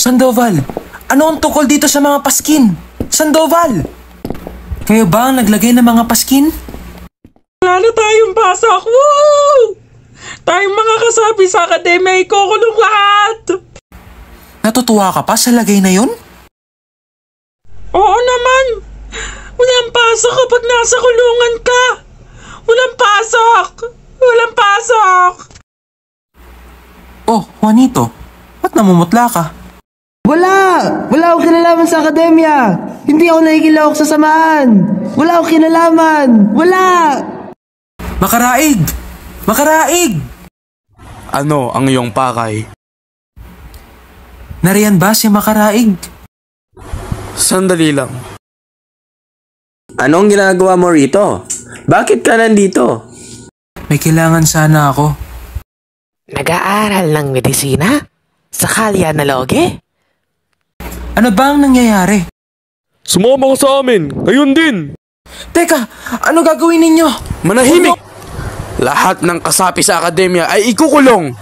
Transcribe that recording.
Sandoval, ano ang tukol dito sa mga paskin? Sandoval! Kayo ba ang naglagay ng mga paskin? Wala na tayong pasok! Woo! Tayong mga kasapi sa akademya ay kukulong lahat! Natutuwa ka pa sa lagay na yun? Oo naman! Walang pasok kapag nasa kulungan ka! Walang pasok! Walang pasok! Oh, Juanito, ba't namumutla ka? Wala! Wala akong kinalaman sa akademya! Hindi ako nakikilahok sa samahan! Wala akong kinalaman! Wala! Makaraig! Makaraig! Ano ang iyong pakay? Nariyan ba si Makaraig? Sandali lang. Anong ginagawa mo rito? Bakit ka nandito? May kailangan sana ako. Nag-aaral ng medisina? Sa Kalya na Loge? Ano ba ang nangyayari? Sumama ka sa amin! Ngayon din! Teka, ano gagawin ninyo? Manahimik! Lahat ng kasapi sa akademya ay ikukulong!